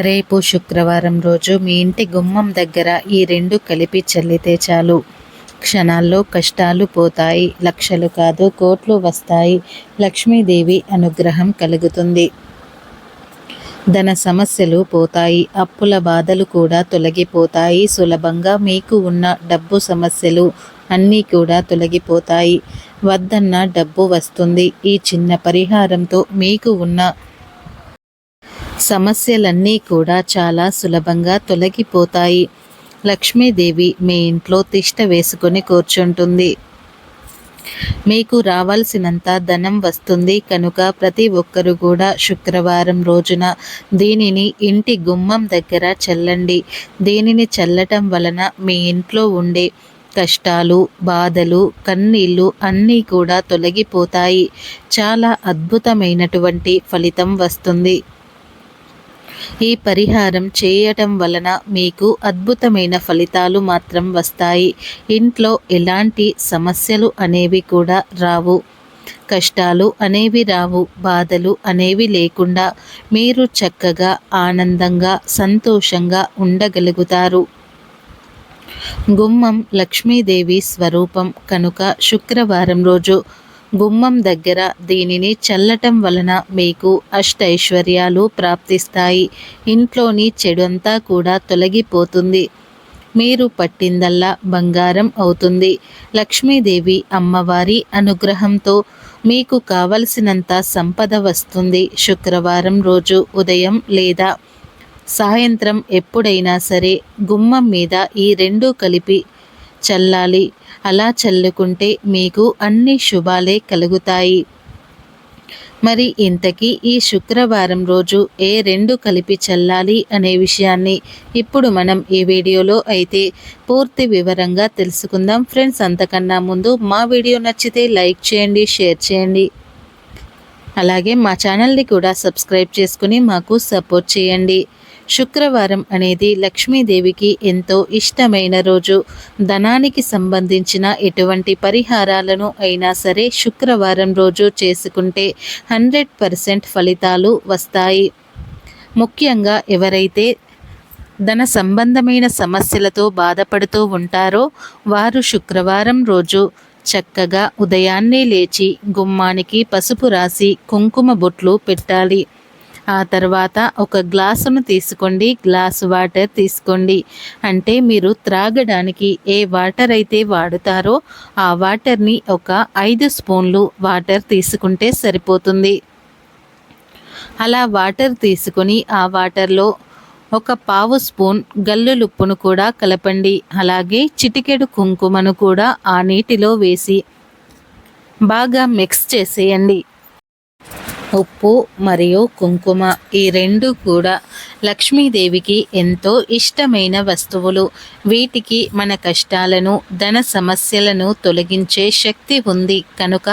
రేపు శుక్రవారం రోజు మీ ఇంటి గుమ్మం దగ్గర ఈ రెండు కలిపి చల్లితే చాలు, క్షణాల్లో కష్టాలు పోతాయి, లక్షలు కాదు కోట్లు వస్తాయి, లక్ష్మీదేవి అనుగ్రహం కలుగుతుంది, ధన సమస్యలు పోతాయి, అప్పుల బాధలు కూడా తొలగిపోతాయి, సులభంగా మీకు ఉన్న డబ్బు సమస్యలు అన్నీ కూడా తొలగిపోతాయి, వద్దన్న డబ్బు వస్తుంది. ఈ చిన్న పరిహారంతో మీకు ఉన్న సమస్యలన్నీ కూడా చాలా సులభంగా తొలగిపోతాయి. లక్ష్మీదేవి మీ ఇంట్లో తిష్ట వేసుకొని కూర్చుంటుంది. మీకు రావాల్సినంత ధనం వస్తుంది కనుక ప్రతి ఒక్కరు కూడా శుక్రవారం రోజున దీనిని ఇంటి గుమ్మం దగ్గర చల్లండి. దీనిని చల్లటం వలన మీ ఇంట్లో ఉండే కష్టాలు, బాధలు, కన్నీళ్ళు అన్నీ కూడా తొలగిపోతాయి. చాలా అద్భుతమైనటువంటి ఫలితం వస్తుంది. ఈ పరిహారం చేయటం వలన మీకు అద్భుతమైన ఫలితాలు మాత్రం వస్తాయి. ఇంట్లో ఎలాంటి సమస్యలు అనేవి కూడా రావు, కష్టాలు అనేవి రావు, బాధలు అనేవి లేకుండా మీరు చక్కగా ఆనందంగా సంతోషంగా ఉండగలుగుతారు. గుమ్మం లక్ష్మీదేవి స్వరూపం కనుక శుక్రవారం రోజు గుమ్మం దగ్గర దీనిని చల్లటం వలన మీకు అష్టైశ్వర్యాలు ప్రాప్తిస్తాయి. ఇంట్లోని చెడంతా కూడా తొలగిపోతుంది. మీరు పట్టిందల్లా బంగారం అవుతుంది. లక్ష్మీదేవి అమ్మవారి అనుగ్రహంతో మీకు కావలసినంత సంపద వస్తుంది. శుక్రవారం రోజు ఉదయం లేదా సాయంత్రం ఎప్పుడైనా సరే గుమ్మం మీద ఈ రెండు కలిపి చల్లాలి. అలా చల్లుకుంటే మీకు అన్ని శుభాలే కలుగుతాయి. మరి ఇంతకీ ఈ శుక్రవారం రోజు ఏ రెండు కలిపి చల్లాలి అనే విషయాన్ని ఇప్పుడు మనం ఈ వీడియోలో అయితే పూర్తి వివరంగా తెలుసుకుందాం. ఫ్రెండ్స్, అంతకన్నా ముందు మా వీడియో నచ్చితే లైక్ చేయండి, షేర్ చేయండి, అలాగే మా ఛానల్ని కూడా సబ్స్క్రైబ్ చేసుకుని మాకు సపోర్ట్ చేయండి. శుక్రవారం అనేది లక్ష్మీదేవికి ఎంతో ఇష్టమైన రోజు. ధనానికి సంబంధించిన ఎటువంటి పరిహారాలను అయినా సరే శుక్రవారం రోజు చేసుకుంటే 100% ఫలితాలు వస్తాయి. ముఖ్యంగా ఎవరైతే ధన సంబంధమైన సమస్యలతో బాధపడుతూ ఉంటారో వారు శుక్రవారం రోజు చక్కగా ఉదయాన్నే లేచి గుమ్మానికి పసుపు రాసి కుంకుమ బొట్లు పెట్టాలి. ఆ తర్వాత ఒక గ్లాసును తీసుకోండి, గ్లాసు వాటర్ తీసుకోండి. అంటే మీరు త్రాగడానికి ఏ వాటర్ అయితే వాడుతారో ఆ వాటర్ని ఒక 5 స్పూన్లు వాటర్ తీసుకుంటే సరిపోతుంది. అలా వాటర్ తీసుకొని ఆ వాటర్లో ఒక 1/2 స్పూన్ గల్లులుప్పును కూడా కలపండి. అలాగే చిటికెడు కుంకుమను కూడా ఆ నీటిలో వేసి బాగా మిక్స్ చేసేయండి. ఉప్పు మరియు కుంకుమ ఈ రెండు కూడా లక్ష్మీదేవికి ఎంతో ఇష్టమైన వస్తువులు. వీటికి మన కష్టాలను, ధన సమస్యలను తొలగించే శక్తి ఉంది కనుక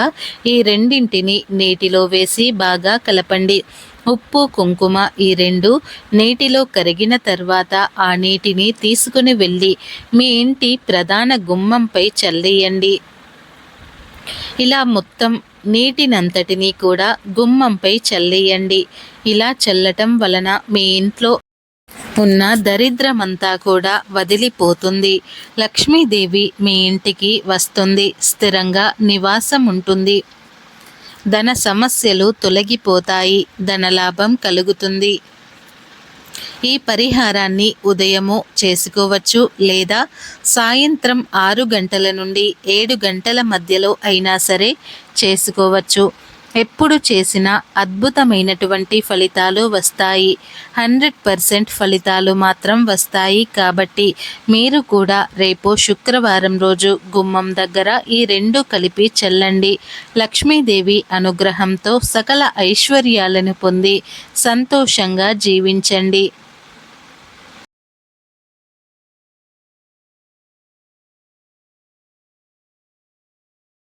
ఈ రెండింటిని నీటిలో వేసి బాగా కలపండి. ఉప్పు, కుంకుమ ఈ రెండు నీటిలో కరిగిన తర్వాత ఆ నీటిని తీసుకుని వెళ్ళి మీ ఇంటి ప్రధాన గుమ్మంపై చల్లేయండి. ఇలా మొత్తం నీటినంతటినీ కూడా గుమ్మంపై చల్లేయండి. ఇలా చల్లటం వలన మీ ఇంట్లో ఉన్న దరిద్రమంతా కూడా వదిలిపోతుంది. లక్ష్మీదేవి మీ ఇంటికి వస్తుంది, స్థిరంగా నివాసం ఉంటుంది, ధన సమస్యలు తొలగిపోతాయి, ధనలాభం కలుగుతుంది. ఈ పరిహారాన్ని ఉదయము చేసుకోవచ్చు లేదా సాయంత్రం 6 గంటల నుండి 7 గంటల మధ్యలో అయినా సరే చేసుకోవచ్చు. ఎప్పుడు చేసినా అద్భుతమైనటువంటి ఫలితాలు వస్తాయి. 100% ఫలితాలు మాత్రం వస్తాయి. కాబట్టి మీరు కూడా రేపు శుక్రవారం రోజు గుమ్మం దగ్గర ఈ రెండు కలిపి చల్లండి. లక్ష్మీదేవి అనుగ్రహంతో సకల ఐశ్వర్యాలను పొంది సంతోషంగా జీవించండి.